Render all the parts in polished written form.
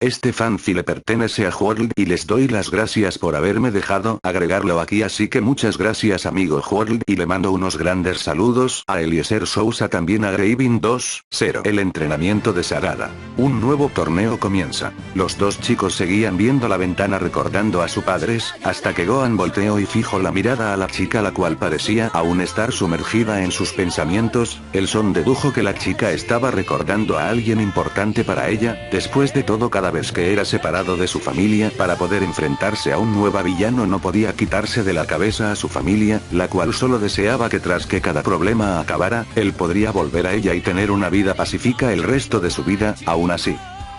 Este fanfi le pertenece a World y les doy las gracias por haberme dejado agregarlo aquí, así que muchas gracias amigo World, y le mando unos grandes saludos a Eliezer Sousa, también a Gravin 2-0. El entrenamiento de Sarada. Un nuevo torneo comienza. Los dos chicos seguían viendo la ventana recordando a sus padres, hasta que Gohan volteó y fijó la mirada a la chica, la cual parecía aún estar sumergida en sus pensamientos. El son dedujo que la chica estaba recordando a alguien importante para ella. Después de todo, cada vez que era separado de su familia para poder enfrentarse a un nuevo villano, no podía quitarse de la cabeza a su familia, la cual solo deseaba que tras que cada problema acabara, él podría volver a ella y tener una vida pacífica el resto de su vida. Aún así,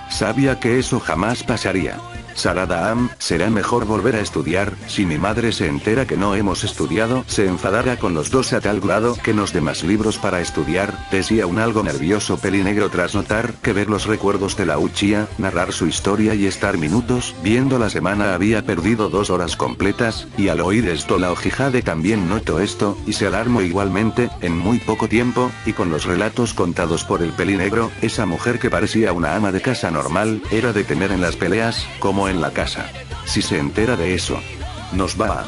sabía que eso jamás pasaría. Sarada, será mejor volver a estudiar. Si mi madre se entera que no hemos estudiado, se enfadará con los dos a tal grado que nos dé más libros para estudiar, decía un algo nervioso Pelinegro tras notar que ver los recuerdos de la Uchiha, narrar su historia y estar minutos viendo la semana había perdido 2 horas completas, y al oír esto la Ojihade también notó esto, y se alarmó igualmente. En muy poco tiempo, y con los relatos contados por el Pelinegro, esa mujer que parecía una ama de casa normal, era de temer en las peleas, como en la casa. Si se entera de eso, nos va a...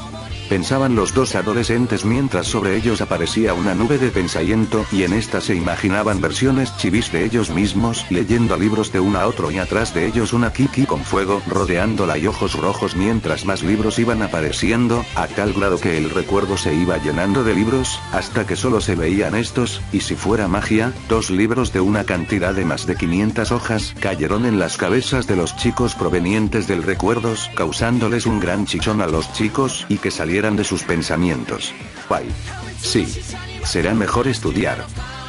pensaban los dos adolescentes mientras sobre ellos aparecía una nube de pensamiento, y en esta se imaginaban versiones chivis de ellos mismos leyendo libros de uno a otro, y atrás de ellos una Kiki con fuego rodeándola y ojos rojos mientras más libros iban apareciendo, a tal grado que el recuerdo se iba llenando de libros, hasta que solo se veían estos, y si fuera magia, 2 libros de una cantidad de más de 500 hojas cayeron en las cabezas de los chicos provenientes del recuerdos, causándoles un gran chichón a los chicos y que salieran de sus pensamientos. Guay. Sí. Será mejor estudiar,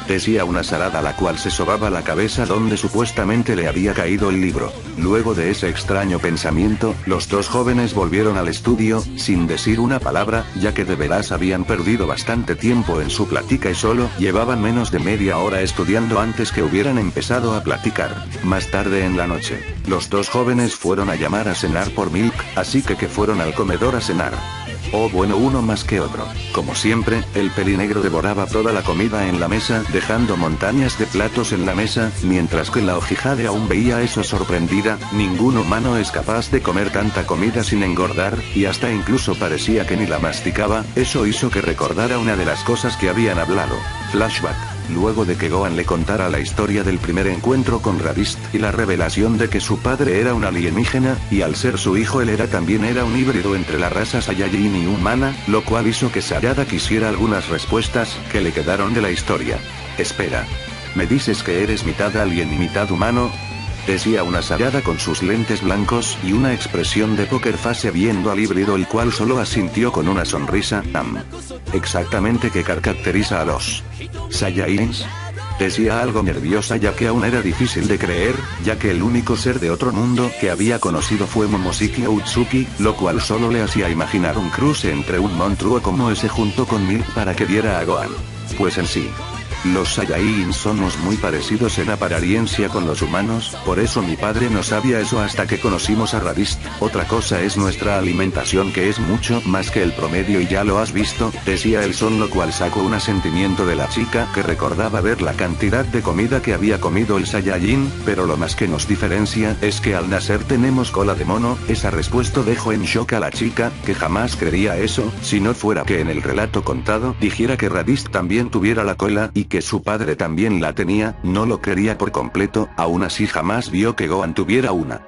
decía una Sarada, la cual se sobaba la cabeza donde supuestamente le había caído el libro. Luego de ese extraño pensamiento, los dos jóvenes volvieron al estudio, sin decir una palabra, ya que de veras habían perdido bastante tiempo en su plática y solo llevaban menos de media hora estudiando antes que hubieran empezado a platicar. Más tarde en la noche, los dos jóvenes fueron a llamar a cenar por Milk, así que fueron al comedor a cenar. Oh bueno, uno más que otro. Como siempre, el Pelinegro devoraba toda la comida en la mesa, dejando montañas de platos en la mesa, mientras que la Ojihade aún veía eso sorprendida. Ningún humano es capaz de comer tanta comida sin engordar, y hasta incluso parecía que ni la masticaba. Eso hizo que recordara una de las cosas que habían hablado. Flashback. Luego de que Gohan le contara la historia del primer encuentro con Raditz, y la revelación de que su padre era un alienígena, y al ser su hijo él también era un híbrido entre la raza Saiyajin y humana, lo cual hizo que Sarada quisiera algunas respuestas que le quedaron de la historia. Espera. ¿Me dices que eres mitad alien y mitad humano? Decía una Sarada con sus lentes blancos y una expresión de poker face viendo al híbrido, el cual solo asintió con una sonrisa. Exactamente, que caracteriza a los Saiyajins. Decía algo nerviosa, ya que aún era difícil de creer, ya que el único ser de otro mundo que había conocido fue Momoshiki Utsuki, lo cual solo le hacía imaginar un cruce entre un monstruo como ese junto con Milk para que diera a Gohan. Pues en sí, los Saiyajins somos muy parecidos en apariencia con los humanos, por eso mi padre no sabía eso hasta que conocimos a Raditz. Otra cosa es nuestra alimentación, que es mucho más que el promedio, y ya lo has visto, decía el son, lo cual sacó un asentimiento de la chica, que recordaba ver la cantidad de comida que había comido el Saiyajin, pero lo más que nos diferencia es que al nacer tenemos cola de mono. Esa respuesta dejó en shock a la chica, que jamás creería eso, si no fuera que en el relato contado dijera que Raditz también tuviera la cola y que su padre también la tenía. No lo creería por completo. Aún así jamás vio que Gohan tuviera una.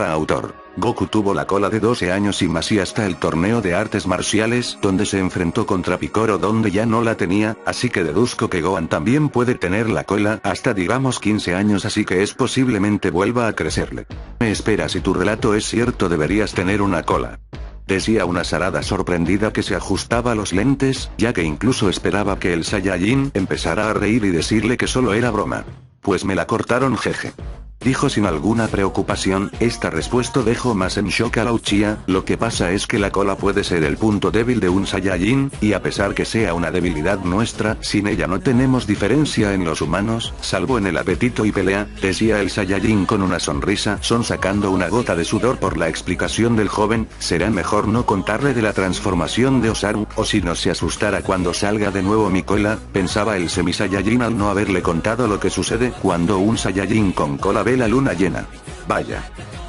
Autor. Goku tuvo la cola de 12 años y más, y hasta el torneo de artes marciales donde se enfrentó contra Picoro donde ya no la tenía, así que deduzco que Gohan también puede tener la cola hasta digamos 15 años, así que es posiblemente vuelva a crecerle. Espera, si tu relato es cierto deberías tener una cola, decía una Sarada sorprendida que se ajustaba los lentes, ya que incluso esperaba que el Saiyajin empezara a reír y decirle que solo era broma. Pues me la cortaron, jeje, dijo sin alguna preocupación. Esta respuesta dejó más en shock a la Uchiha. Lo que pasa es que la cola puede ser el punto débil de un Saiyajin, y a pesar que sea una debilidad nuestra, sin ella no tenemos diferencia en los humanos, salvo en el apetito y pelea, decía el Saiyajin con una sonrisa, son sacando una gota de sudor por la explicación del joven. Será mejor no contarle de la transformación de Osaru, o si no se asustara cuando salga de nuevo mi cola, pensaba el semi-Saiyajin al no haberle contado lo que sucede cuando un Saiyajin con cola ve la luna llena. Vaya.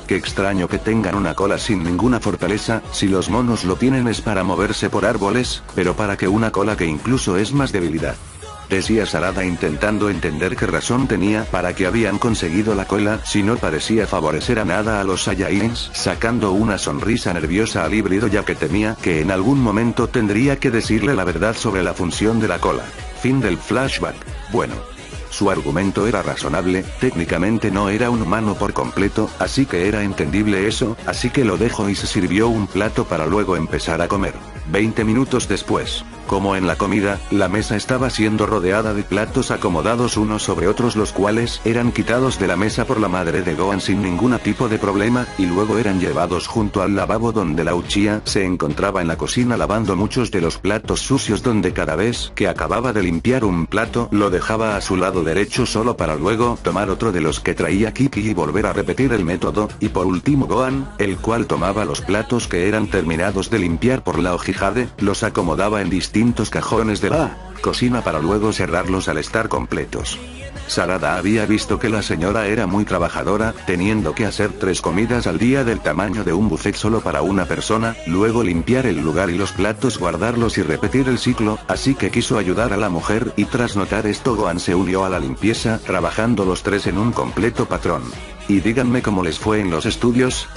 Qué extraño que tengan una cola sin ninguna fortaleza, si los monos lo tienen es para moverse por árboles, pero para que una cola que incluso es más debilidad. Decía Sarada intentando entender qué razón tenía para que habían conseguido la cola si no parecía favorecer a nada a los Saiyajins, sacando una sonrisa nerviosa al híbrido ya que temía que en algún momento tendría que decirle la verdad sobre la función de la cola. Fin del flashback. Bueno. Su argumento era razonable, técnicamente no era un humano por completo, así que era entendible eso, así que lo dejó y se sirvió un plato para luego empezar a comer. 20 minutos después. Como en la comida, la mesa estaba siendo rodeada de platos acomodados unos sobre otros los cuales eran quitados de la mesa por la madre de Gohan sin ningún tipo de problema, y luego eran llevados junto al lavabo donde la Uchiha se encontraba en la cocina lavando muchos de los platos sucios donde cada vez que acababa de limpiar un plato lo dejaba a su lado derecho solo para luego tomar otro de los que traía Kiki y volver a repetir el método, y por último Gohan, el cual tomaba los platos que eran terminados de limpiar por la Ojihade, los acomodaba en distintos cajones de la cocina para luego cerrarlos al estar completos. Sarada había visto que la señora era muy trabajadora, teniendo que hacer 3 comidas al día del tamaño de un buffet solo para una persona, luego limpiar el lugar y los platos guardarlos y repetir el ciclo, así que quiso ayudar a la mujer y tras notar esto Gohan se unió a la limpieza, trabajando los 3 en un completo patrón. Y díganme cómo les fue en los estudios.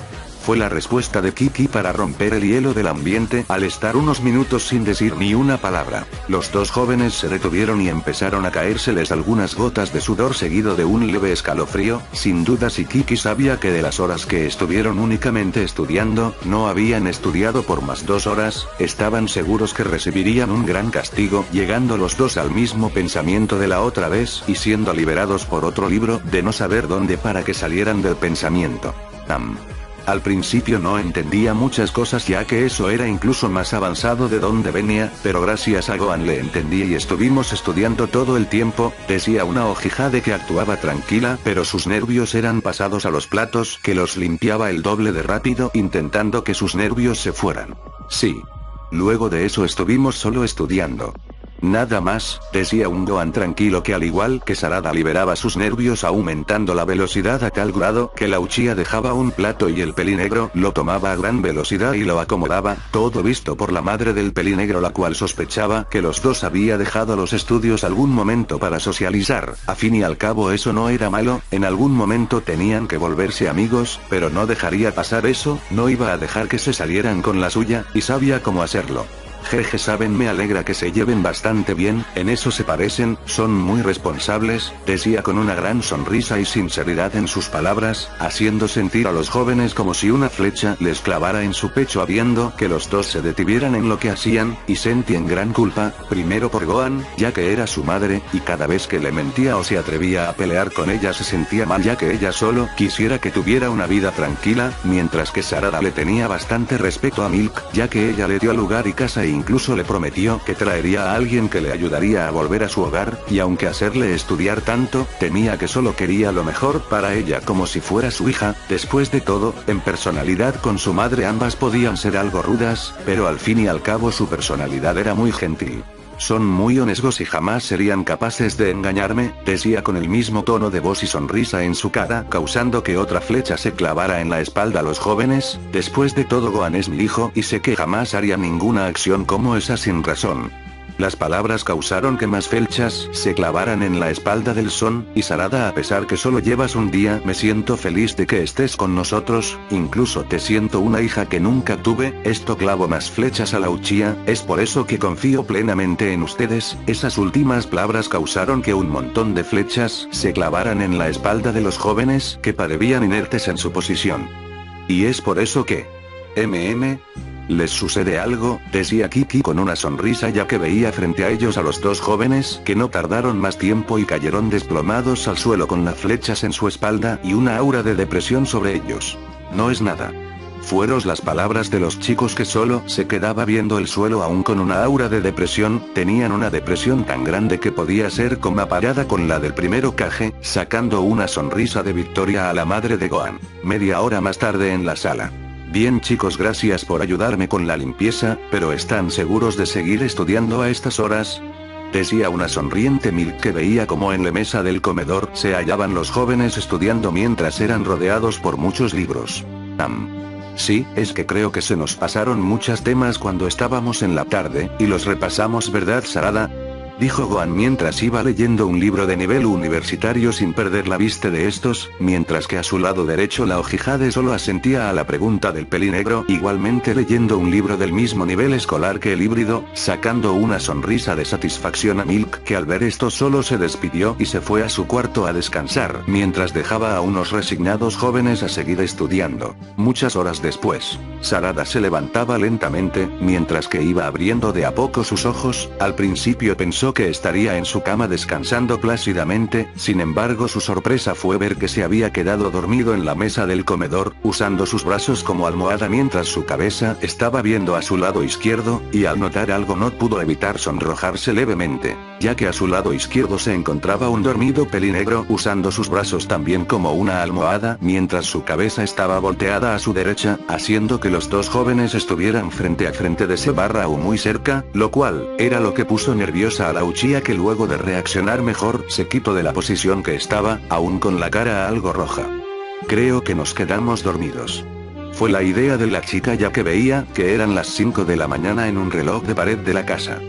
Fue la respuesta de Kiki para romper el hielo del ambiente al estar unos minutos sin decir ni una palabra. Los dos jóvenes se detuvieron y empezaron a caérseles algunas gotas de sudor seguido de un leve escalofrío, sin duda si Kiki sabía que de las horas que estuvieron únicamente estudiando, no habían estudiado por más 2 horas, estaban seguros que recibirían un gran castigo, llegando los dos al mismo pensamiento de la otra vez y siendo liberados por otro libro de no saber dónde para que salieran del pensamiento. Al principio no entendía muchas cosas ya que eso era incluso más avanzado de donde venía, pero gracias a Gohan le entendí y estuvimos estudiando todo el tiempo, decía una Ojihade que actuaba tranquila pero sus nervios eran pasados a los platos que los limpiaba el doble de rápido intentando que sus nervios se fueran. Sí. Luego de eso estuvimos solo estudiando. Nada más, decía un Gohan tranquilo que al igual que Sarada liberaba sus nervios aumentando la velocidad a tal grado que la Uchiha dejaba un plato y el pelinegro lo tomaba a gran velocidad y lo acomodaba, todo visto por la madre del pelinegro la cual sospechaba que los dos había dejado los estudios algún momento para socializar, a fin y al cabo eso no era malo, en algún momento tenían que volverse amigos, pero no dejaría pasar eso, no iba a dejar que se salieran con la suya, y sabía cómo hacerlo. Jeje, saben, me alegra que se lleven bastante bien, en eso se parecen, son muy responsables, decía con una gran sonrisa y sinceridad en sus palabras, haciendo sentir a los jóvenes como si una flecha les clavara en su pecho habiendo que los dos se detuvieran en lo que hacían, y sentían gran culpa, primero por Gohan, ya que era su madre, y cada vez que le mentía o se atrevía a pelear con ella se sentía mal ya que ella solo quisiera que tuviera una vida tranquila, mientras que Sarada le tenía bastante respeto a Milk, ya que ella le dio lugar y casa e incluso le prometió que traería a alguien que le ayudaría a volver a su hogar, y aunque hacerle estudiar tanto, temía que solo quería lo mejor para ella como si fuera su hija, después de todo, en personalidad con su madre ambas podían ser algo rudas, pero al fin y al cabo su personalidad era muy gentil. Son muy honestos y jamás serían capaces de engañarme, decía con el mismo tono de voz y sonrisa en su cara, causando que otra flecha se clavara en la espalda a los jóvenes, después de todo Gohan es mi hijo y sé que jamás haría ninguna acción como esa sin razón. Las palabras causaron que más flechas se clavaran en la espalda del Son, y Sarada, a pesar que solo llevas un día, me siento feliz de que estés con nosotros, incluso te siento una hija que nunca tuve, esto clavo más flechas a la Uchiha, es por eso que confío plenamente en ustedes, esas últimas palabras causaron que un montón de flechas se clavaran en la espalda de los jóvenes que parecían inertes en su posición. Y es por eso que... ¿Les sucede algo?, decía Kiki con una sonrisa ya que veía frente a ellos a los dos jóvenes que no tardaron más tiempo y cayeron desplomados al suelo con las flechas en su espalda y una aura de depresión sobre ellos. No es nada. Fueron las palabras de los chicos que solo se quedaba viendo el suelo aún con una aura de depresión, tenían una depresión tan grande que podía ser comparada con la del primero Kage, sacando una sonrisa de victoria a la madre de Gohan. Media hora más tarde en la sala. Bien chicos, gracias por ayudarme con la limpieza, pero ¿están seguros de seguir estudiando a estas horas? Decía una sonriente Milk que veía como en la mesa del comedor se hallaban los jóvenes estudiando mientras eran rodeados por muchos libros. Sí, es que creo que se nos pasaron muchos temas cuando estábamos en la tarde, y los repasamos, ¿verdad, Sarada? Dijo Gohan mientras iba leyendo un libro de nivel universitario sin perder la vista de estos, mientras que a su lado derecho la Hokage solo asentía a la pregunta del pelinegro, igualmente leyendo un libro del mismo nivel escolar que el híbrido, sacando una sonrisa de satisfacción a Milk, que al ver esto solo se despidió y se fue a su cuarto a descansar, mientras dejaba a unos resignados jóvenes a seguir estudiando. Muchas horas después, Sarada se levantaba lentamente, mientras que iba abriendo de a poco sus ojos. Al principio pensó que estaría en su cama descansando plácidamente, sin embargo su sorpresa fue ver que se había quedado dormido en la mesa del comedor, usando sus brazos como almohada mientras su cabeza estaba viendo a su lado izquierdo, y al notar algo no pudo evitar sonrojarse levemente, ya que a su lado izquierdo se encontraba un dormido pelinegro usando sus brazos también como una almohada, mientras su cabeza estaba volteada a su derecha, haciendo que los dos jóvenes estuvieran frente a frente de sí o muy cerca, lo cual era lo que puso nerviosa a la Uchiha, que luego de reaccionar mejor se quitó de la posición que estaba, aún con la cara algo roja. Creo que nos quedamos dormidos. Fue la idea de la chica, ya que veía que eran las 5 de la mañana en un reloj de pared de la casa.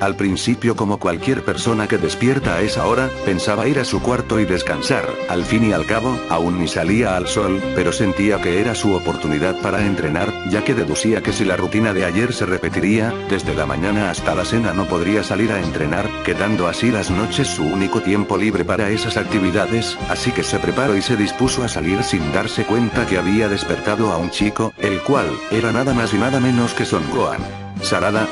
Al principio, como cualquier persona que despierta a esa hora, pensaba ir a su cuarto y descansar. Al fin y al cabo, aún ni salía al sol, pero sentía que era su oportunidad para entrenar, ya que deducía que si la rutina de ayer se repetiría, desde la mañana hasta la cena no podría salir a entrenar, quedando así las noches su único tiempo libre para esas actividades, así que se preparó y se dispuso a salir sin darse cuenta que había despertado a un chico, el cual era nada más y nada menos que Son Gohan. Sarada.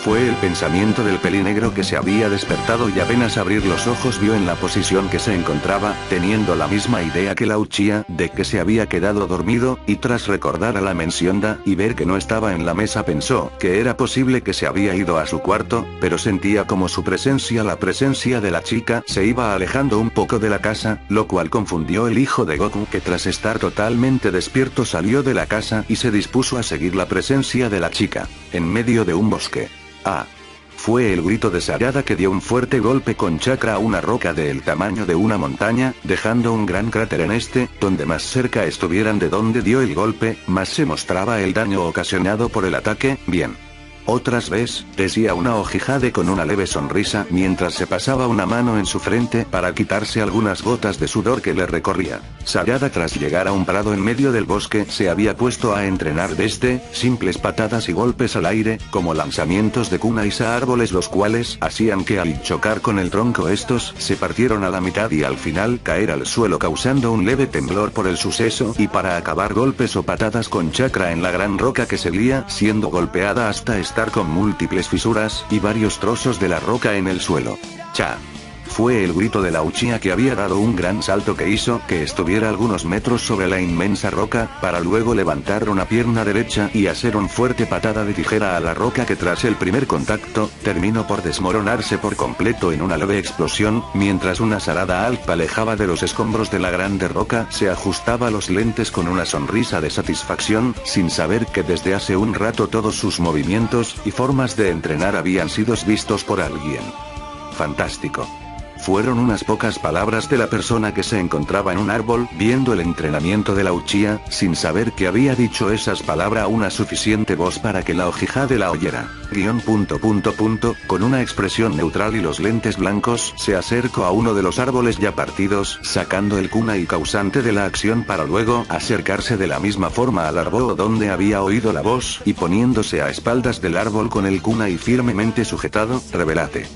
Fue el pensamiento del pelinegro, que se había despertado y apenas abrir los ojos vio en la posición que se encontraba, teniendo la misma idea que la Uchiha, de que se había quedado dormido, y tras recordar a la mencionada y ver que no estaba en la mesa pensó que era posible que se había ido a su cuarto, pero sentía como su presencia, la presencia de la chica, se iba alejando un poco de la casa, lo cual confundió el hijo de Goku, que tras estar totalmente despierto salió de la casa y se dispuso a seguir la presencia de la chica, en medio de un bosque. Fue el grito de Sarada, que dio un fuerte golpe con chakra a una roca del tamaño de una montaña, dejando un gran cráter en este, donde más cerca estuvieran de donde dio el golpe, más se mostraba el daño ocasionado por el ataque. Bien. Otras vez, decía una Hokage con una leve sonrisa mientras se pasaba una mano en su frente para quitarse algunas gotas de sudor que le recorría. Sarada, tras llegar a un prado en medio del bosque, se había puesto a entrenar desde simples patadas y golpes al aire, como lanzamientos de kunais a árboles, los cuales hacían que al chocar con el tronco estos se partieron a la mitad y al final caer al suelo, causando un leve temblor por el suceso, y para acabar golpes o patadas con chakra en la gran roca que seguía siendo golpeada hasta estar con múltiples fisuras y varios trozos de la roca en el suelo. ¡Cha! Fue el grito de la Uchiha, que había dado un gran salto que hizo que estuviera algunos metros sobre la inmensa roca, para luego levantar una pierna derecha y hacer una fuerte patada de tijera a la roca, que tras el primer contacto, terminó por desmoronarse por completo en una leve explosión, mientras una Sarada alta alejaba de los escombros de la grande roca, se ajustaba los lentes con una sonrisa de satisfacción, sin saber que desde hace un rato todos sus movimientos y formas de entrenar habían sido vistos por alguien. Fantástico. Fueron unas pocas palabras de la persona que se encontraba en un árbol viendo el entrenamiento de la Uchiha, sin saber que había dicho esas palabras a una suficiente voz para que la Hokage la oyera. Con una expresión neutral y los lentes blancos, se acercó a uno de los árboles ya partidos, sacando el kunai causante de la acción para luego acercarse de la misma forma al árbol donde había oído la voz, y poniéndose a espaldas del árbol con el kunai firmemente sujetado, revelate.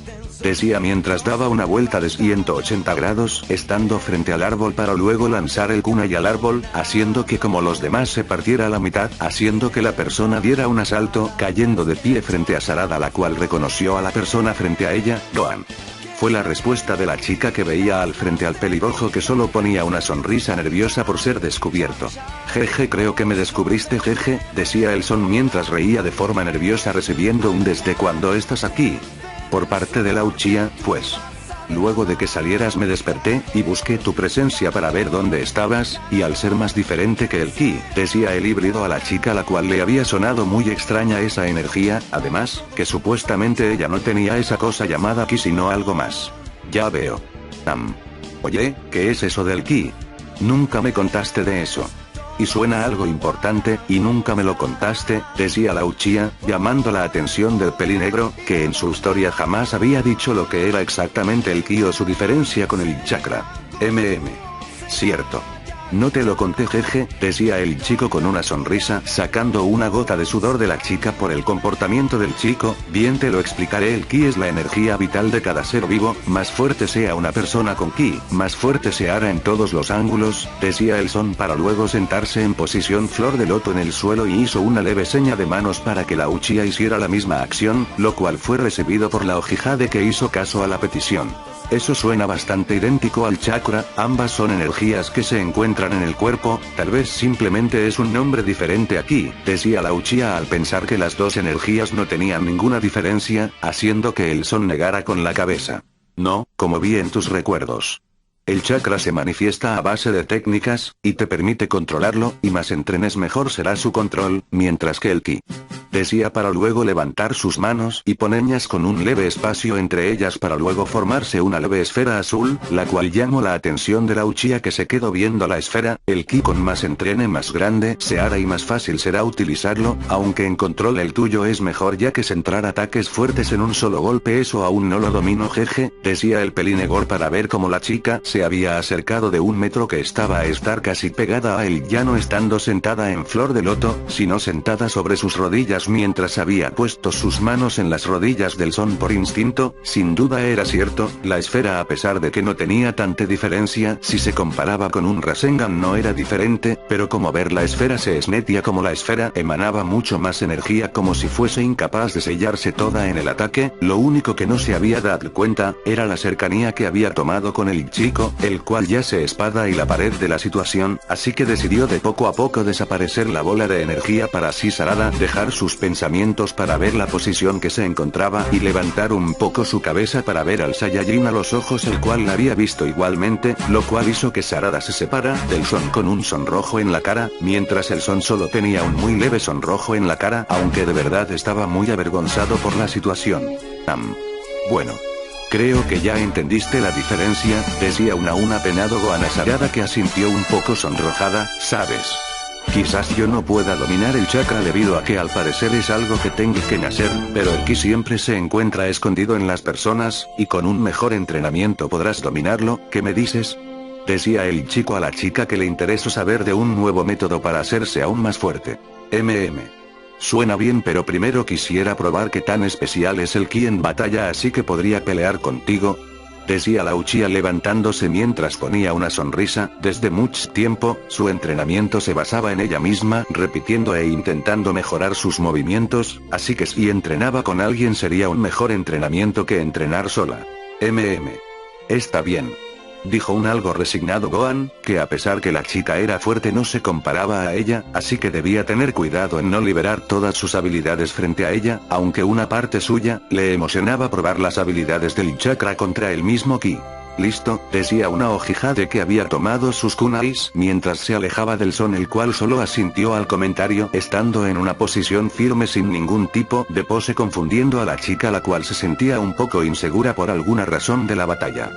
Decía mientras daba una vuelta de 180 grados, estando frente al árbol para luego lanzar el kunai al árbol, haciendo que como los demás se partiera a la mitad, haciendo que la persona diera un asalto, cayendo de pie frente a Sarada, la cual reconoció a la persona frente a ella, Gohan. Fue la respuesta de la chica, que veía al frente al pelirrojo, que solo ponía una sonrisa nerviosa por ser descubierto. Jeje, creo que me descubriste, jeje, decía el Son mientras reía de forma nerviosa, recibiendo un ¿desde cuándo estás aquí? Por parte de la Uchiha, pues. Luego de que salieras me desperté, y busqué tu presencia para ver dónde estabas, y al ser más diferente que el ki, decía el híbrido a la chica, la cual le había sonado muy extraña esa energía, además, que supuestamente ella no tenía esa cosa llamada ki sino algo más. Ya veo. Oye, ¿qué es eso del ki? Nunca me contaste de eso. Y suena algo importante, y nunca me lo contaste, decía la Uchiha, llamando la atención del pelinegro, que en su historia jamás había dicho lo que era exactamente el ki o su diferencia con el chakra. Cierto. No te lo conté, jeje, decía el chico con una sonrisa, sacando una gota de sudor de la chica por el comportamiento del chico. Bien, te lo explicaré. El ki es la energía vital de cada ser vivo. Más fuerte sea una persona con ki, más fuerte se hará en todos los ángulos, decía el son para luego sentarse en posición flor de loto en el suelo y hizo una leve seña de manos para que la Uchiha hiciera la misma acción, lo cual fue recibido por la Hokage, que hizo caso a la petición. Eso suena bastante idéntico al chakra, ambas son energías que se encuentran en el cuerpo, tal vez simplemente es un nombre diferente aquí, decía la Uchiha al pensar que las dos energías no tenían ninguna diferencia, haciendo que el son negara con la cabeza. No, como vi en tus recuerdos. El chakra se manifiesta a base de técnicas, y te permite controlarlo, y más entrenes mejor será su control, mientras que el ki, decía para luego levantar sus manos y ponerlas con un leve espacio entre ellas para luego formarse una leve esfera azul, la cual llamó la atención de la Uchiha, que se quedó viendo la esfera. El ki con más entrene más grande se hará y más fácil será utilizarlo, aunque en control el tuyo es mejor ya que centrar ataques fuertes en un solo golpe eso aún no lo domino, jeje, decía el pelinegor para ver cómo la chica se había acercado de 1 metro que estaba a estar casi pegada a él, ya no estando sentada en flor de loto, sino sentada sobre sus rodillas mientras había puesto sus manos en las rodillas del son por instinto. Sin duda era cierto, la esfera a pesar de que no tenía tanta diferencia si se comparaba con un Rasengan no era diferente, pero como ver la esfera se esmetía como la esfera emanaba mucho más energía como si fuese incapaz de sellarse toda en el ataque. Lo único que no se había dado cuenta, era la cercanía que había tomado con el chico, el cual ya se espada y la pared de la situación, así que decidió de poco a poco desaparecer la bola de energía para así Sarada dejar sus pensamientos para ver la posición que se encontraba y levantar un poco su cabeza para ver al Saiyajin a los ojos, el cual la había visto igualmente, lo cual hizo que Sarada se separa del son con un sonrojo en la cara, mientras el son solo tenía un muy leve sonrojo en la cara, aunque de verdad estaba muy avergonzado por la situación. Bueno. Creo que ya entendiste la diferencia, decía un apenado Gohan a Sarada, que asintió un poco sonrojada. Sabes. Quizás yo no pueda dominar el chakra debido a que al parecer es algo que tengo que nacer, pero el ki siempre se encuentra escondido en las personas, y con un mejor entrenamiento podrás dominarlo. ¿Qué me dices? Decía el chico a la chica, que le interesó saber de un nuevo método para hacerse aún más fuerte. Suena bien, pero primero quisiera probar qué tan especial es el ki en batalla, así que podría pelear contigo, decía la Uchiha levantándose mientras ponía una sonrisa. Desde mucho tiempo, su entrenamiento se basaba en ella misma, repitiendo e intentando mejorar sus movimientos, así que si entrenaba con alguien sería un mejor entrenamiento que entrenar sola. Está bien. Dijo un algo resignado Gohan, que a pesar que la chica era fuerte no se comparaba a ella, así que debía tener cuidado en no liberar todas sus habilidades frente a ella, aunque una parte suya, le emocionaba probar las habilidades del chakra contra el mismo ki. Listo, decía una Hokage que había tomado sus kunais mientras se alejaba del son, el cual solo asintió al comentario, estando en una posición firme sin ningún tipo de pose, confundiendo a la chica, la cual se sentía un poco insegura por alguna razón de la batalla.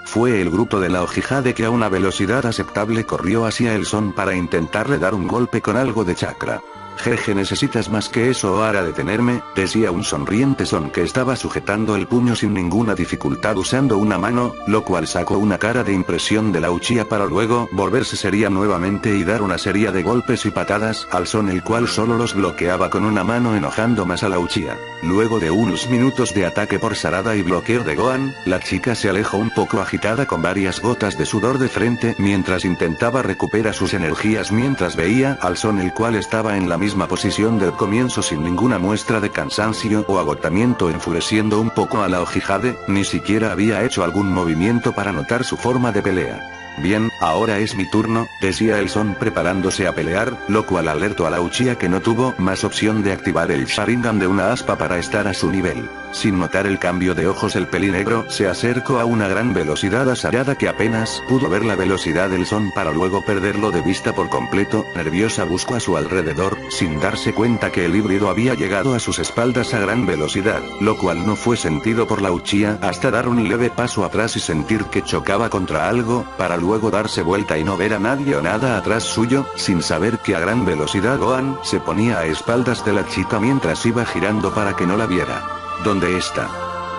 Fue el grupo de la Hokage que a una velocidad aceptable corrió hacia el son para intentarle dar un golpe con algo de chakra. Jeje, necesitas más que eso para detenerme, decía un sonriente son que estaba sujetando el puño sin ninguna dificultad usando una mano, lo cual sacó una cara de impresión de la Uchiha para luego volverse seria nuevamente y dar una serie de golpes y patadas al son, el cual solo los bloqueaba con una mano, enojando más a la Uchiha. Luego de unos minutos de ataque por Sarada y bloqueo de Gohan, la chica se alejó un poco agitada con varias gotas de sudor de frente mientras intentaba recuperar sus energías, mientras veía al son, el cual estaba en la misma posición del comienzo sin ninguna muestra de cansancio o agotamiento, enfureciendo un poco a la Hokage. Ni siquiera había hecho algún movimiento para notar su forma de pelea. Bien, ahora es mi turno, decía el Son preparándose a pelear, lo cual alertó a la Uchiha que no tuvo más opción de activar el Sharingan de una aspa para estar a su nivel. Sin notar el cambio de ojos el pelinegro se acercó a una gran velocidad a Sarada que apenas pudo ver la velocidad del Son para luego perderlo de vista por completo, nerviosa buscó a su alrededor, sin darse cuenta que el híbrido había llegado a sus espaldas a gran velocidad, lo cual no fue sentido por la Uchiha hasta dar un leve paso atrás y sentir que chocaba contra algo, para luego darse vuelta y no ver a nadie o nada atrás suyo, sin saber que a gran velocidad Gohan se ponía a espaldas de la chica mientras iba girando para que no la viera. ¿Dónde está?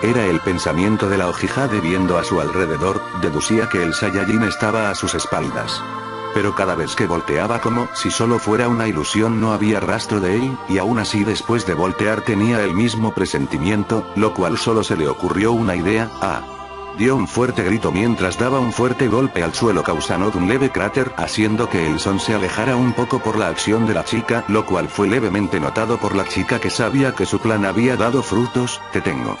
Era el pensamiento de la Hokage viendo a su alrededor, deducía que el Saiyajin estaba a sus espaldas. Pero cada vez que volteaba como si solo fuera una ilusión no había rastro de él, y aún así después de voltear tenía el mismo presentimiento, lo cual solo se le ocurrió una idea, dio un fuerte grito mientras daba un fuerte golpe al suelo causando un leve cráter haciendo que el Son se alejara un poco por la acción de la chica, lo cual fue levemente notado por la chica que sabía que su plan había dado frutos, te tengo.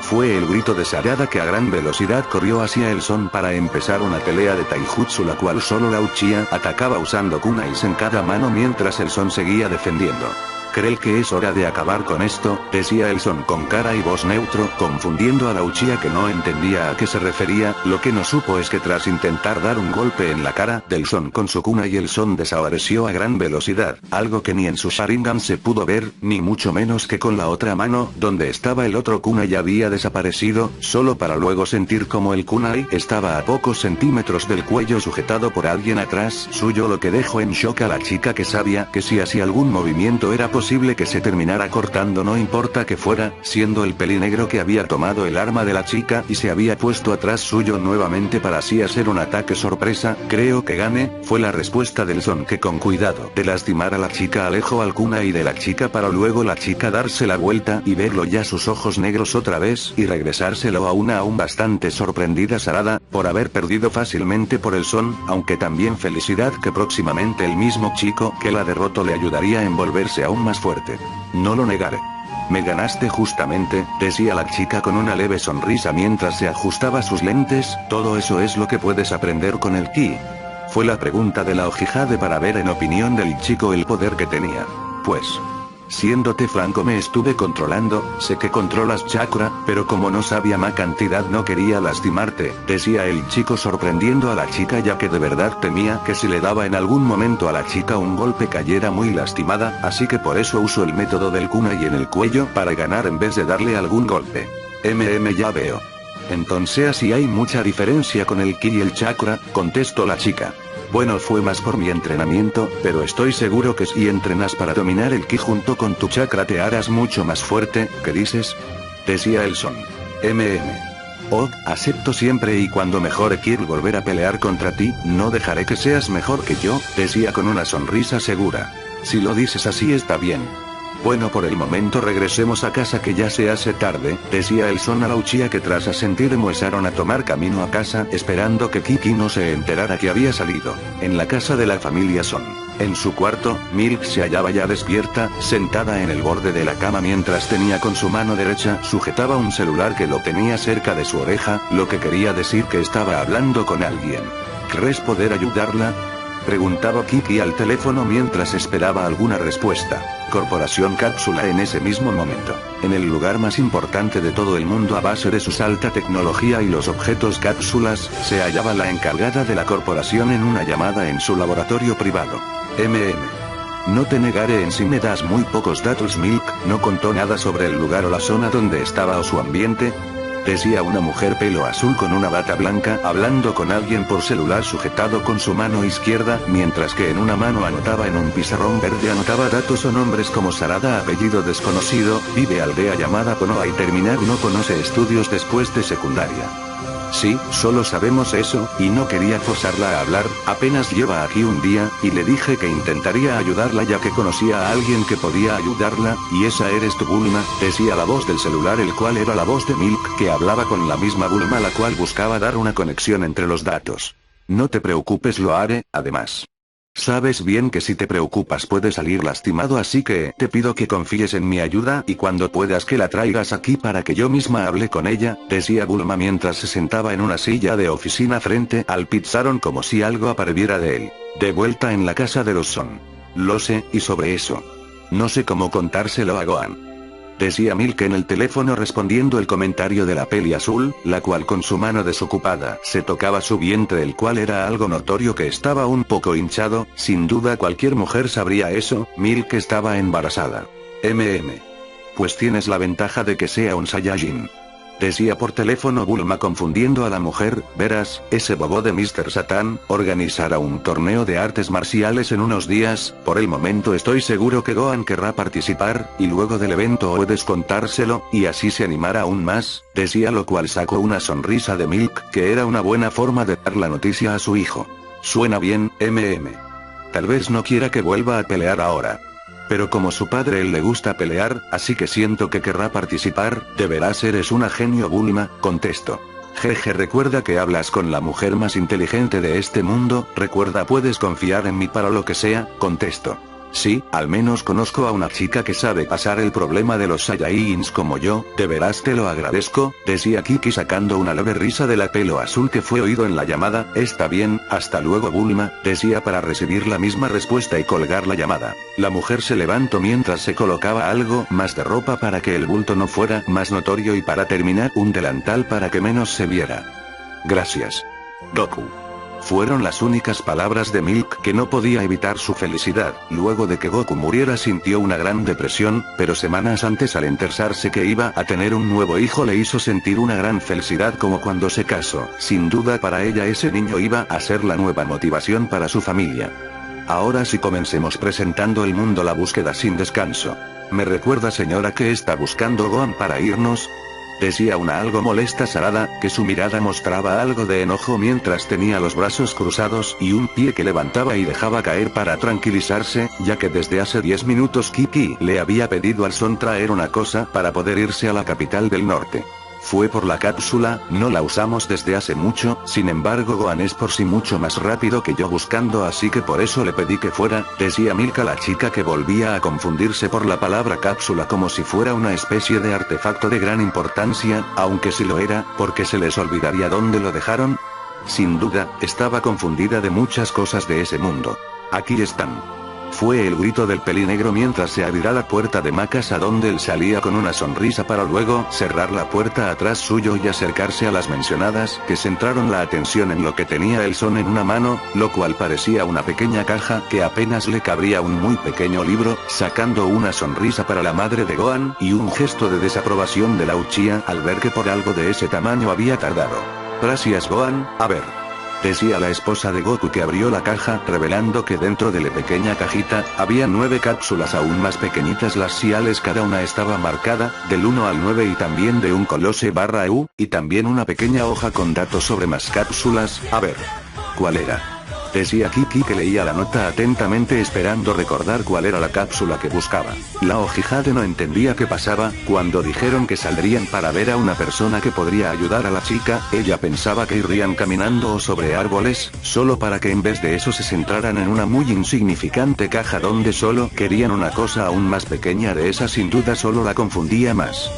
Fue el grito de Sarada que a gran velocidad corrió hacia el Son para empezar una pelea de taijutsu la cual solo la Uchiha atacaba usando kunais en cada mano mientras el Son seguía defendiendo. ¿Cree que es hora de acabar con esto?, decía el Son con cara y voz neutro, confundiendo a la Uchiha que no entendía a qué se refería. Lo que no supo es que tras intentar dar un golpe en la cara del Son con su kunai el Son desapareció a gran velocidad, algo que ni en su Sharingan se pudo ver, ni mucho menos que con la otra mano, donde estaba el otro kunai había desaparecido, solo para luego sentir como el kunai estaba a pocos centímetros del cuello sujetado por alguien atrás suyo, lo que dejó en shock a la chica que sabía que si hacía algún movimiento era posible que se terminara cortando no importa que fuera, siendo el pelinegro que había tomado el arma de la chica y se había puesto atrás suyo nuevamente para así hacer un ataque sorpresa. Creo que gane, fue la respuesta del Son que con cuidado de lastimar a la chica alejó al kunai de la chica para luego la chica darse la vuelta y verlo ya sus ojos negros otra vez y regresárselo a una aún bastante sorprendida Sarada, por haber perdido fácilmente por el Son, aunque también felicidad que próximamente el mismo chico que la derrotó le ayudaría a envolverse aún más fuerte. No lo negaré. Me ganaste justamente, decía la chica con una leve sonrisa mientras se ajustaba sus lentes, todo eso es lo que puedes aprender con el ki. Fue la pregunta de la Hokage para ver en opinión del chico el poder que tenía. Pues, siéndote franco me estuve controlando, sé que controlas chakra, pero como no sabía más cantidad no quería lastimarte, decía el chico sorprendiendo a la chica ya que de verdad temía que si le daba en algún momento a la chica un golpe cayera muy lastimada, así que por eso uso el método del kunai en el cuello para ganar en vez de darle algún golpe. Ya veo. Entonces así hay mucha diferencia con el ki y el chakra, contestó la chica. Bueno, fue más por mi entrenamiento, pero estoy seguro que si entrenas para dominar el ki junto con tu chakra te harás mucho más fuerte, ¿qué dices?, decía el Son. Oh, acepto siempre y cuando mejore quiero volver a pelear contra ti, no dejaré que seas mejor que yo, decía con una sonrisa segura. Si lo dices así está bien. Bueno, por el momento regresemos a casa que ya se hace tarde, decía el Son a la Uchiha que tras asentir empezaron a tomar camino a casa esperando que Kiki no se enterara que había salido. En la casa de la familia Son. En su cuarto, Milk se hallaba ya despierta, sentada en el borde de la cama mientras tenía con su mano derecha sujetaba un celular que lo tenía cerca de su oreja, lo que quería decir que estaba hablando con alguien. ¿Crees poder ayudarla?, preguntaba Kiki al teléfono mientras esperaba alguna respuesta. Corporación Cápsula en ese mismo momento, en el lugar más importante de todo el mundo a base de su alta tecnología y los objetos cápsulas, se hallaba la encargada de la corporación en una llamada en su laboratorio privado. No te negaré en si me das muy pocos datos. Milk no contó nada sobre el lugar o la zona donde estaba o su ambiente, decía una mujer pelo azul con una bata blanca hablando con alguien por celular sujetado con su mano izquierda, mientras que en una mano anotaba en un pizarrón verde anotaba datos o nombres como Sarada apellido desconocido, vive aldea llamada Konoha y terminar no conoce estudios después de secundaria. Sí, solo sabemos eso, y no quería forzarla a hablar, apenas lleva aquí un día, y le dije que intentaría ayudarla ya que conocía a alguien que podía ayudarla, y esa eres tu Bulma, decía la voz del celular el cual era la voz de Milk que hablaba con la misma Bulma la cual buscaba dar una conexión entre los datos. No te preocupes, lo haré, además. Sabes bien que si te preocupas puedes salir lastimado, así que te pido que confíes en mi ayuda y cuando puedas que la traigas aquí para que yo misma hable con ella, decía Bulma mientras se sentaba en una silla de oficina frente al pizarrón como si algo apareciera de él. De vuelta en la casa de los Son. Lo sé, y sobre eso. No sé cómo contárselo a Gohan. Decía Milk en el teléfono respondiendo el comentario de la peli azul, la cual con su mano desocupada se tocaba su vientre, el cual era algo notorio que estaba un poco hinchado. Sin duda cualquier mujer sabría eso. Milk estaba embarazada. Pues tienes la ventaja de que sea un Saiyajin. Decía por teléfono Bulma confundiendo a la mujer. Verás, ese bobo de Mr. Satan organizará un torneo de artes marciales en unos días. Por el momento estoy seguro que Gohan querrá participar, y luego del evento puedes contárselo, y así se animará aún más, decía, lo cual sacó una sonrisa de Milk, que era una buena forma de dar la noticia a su hijo. Suena bien, Tal vez no quiera que vuelva a pelear ahora. Pero como su padre él le gusta pelear, así que siento que querrá participar. De veras eres una genio, Bulma, contesto. Jeje, recuerda que hablas con la mujer más inteligente de este mundo, recuerda puedes confiar en mí para lo que sea, contesto. Sí, al menos conozco a una chica que sabe pasar el problema de los Saiyajins como yo, de veras te lo agradezco, decía Kiki sacando una leve risa de la pelo azul que fue oído en la llamada. Está bien, hasta luego Bulma, decía para recibir la misma respuesta y colgar la llamada. La mujer se levantó mientras se colocaba algo más de ropa para que el bulto no fuera más notorio y para terminar un delantal para que menos se viera. Gracias, Goku. Fueron las únicas palabras de Milk, que no podía evitar su felicidad. Luego de que Goku muriera sintió una gran depresión, pero semanas antes al enterarse que iba a tener un nuevo hijo le hizo sentir una gran felicidad como cuando se casó. Sin duda para ella ese niño iba a ser la nueva motivación para su familia. Ahora sí comencemos presentando el mundo, la búsqueda sin descanso. ¿Me recuerda, señora, que está buscando Gohan para irnos? Decía una algo molesta Sarada, que su mirada mostraba algo de enojo mientras tenía los brazos cruzados y un pie que levantaba y dejaba caer para tranquilizarse, ya que desde hace 10 minutos Kiki le había pedido al Son traer una cosa para poder irse a la capital del norte. Fue por la cápsula, no la usamos desde hace mucho, sin embargo Gohan es por sí mucho más rápido que yo buscando, así que por eso le pedí que fuera, decía Milk a la chica, que volvía a confundirse por la palabra cápsula como si fuera una especie de artefacto de gran importancia, aunque sí lo era, porque se les olvidaría dónde lo dejaron. Sin duda, estaba confundida de muchas cosas de ese mundo. Aquí están. Fue el grito del pelinegro mientras se abrirá la puerta de Macas, a donde él salía con una sonrisa para luego cerrar la puerta atrás suyo y acercarse a las mencionadas, que centraron la atención en lo que tenía el Son en una mano, lo cual parecía una pequeña caja que apenas le cabría un muy pequeño libro, sacando una sonrisa para la madre de Gohan y un gesto de desaprobación de la Uchiha al ver que por algo de ese tamaño había tardado. Gracias Gohan, a ver. Decía la esposa de Goku, que abrió la caja revelando que dentro de la pequeña cajita había 9 cápsulas aún más pequeñitas, las ciales cada una estaba marcada, del 1 al 9 y también de un colose/U, y también una pequeña hoja con datos sobre más cápsulas. A ver. ¿Cuál era? Decía Kiki, que leía la nota atentamente esperando recordar cuál era la cápsula que buscaba. La Ojihade no entendía qué pasaba. Cuando dijeron que saldrían para ver a una persona que podría ayudar a la chica, ella pensaba que irían caminando o sobre árboles, solo para que en vez de eso se centraran en una muy insignificante caja donde solo querían una cosa aún más pequeña. De esa sin duda solo la confundía más.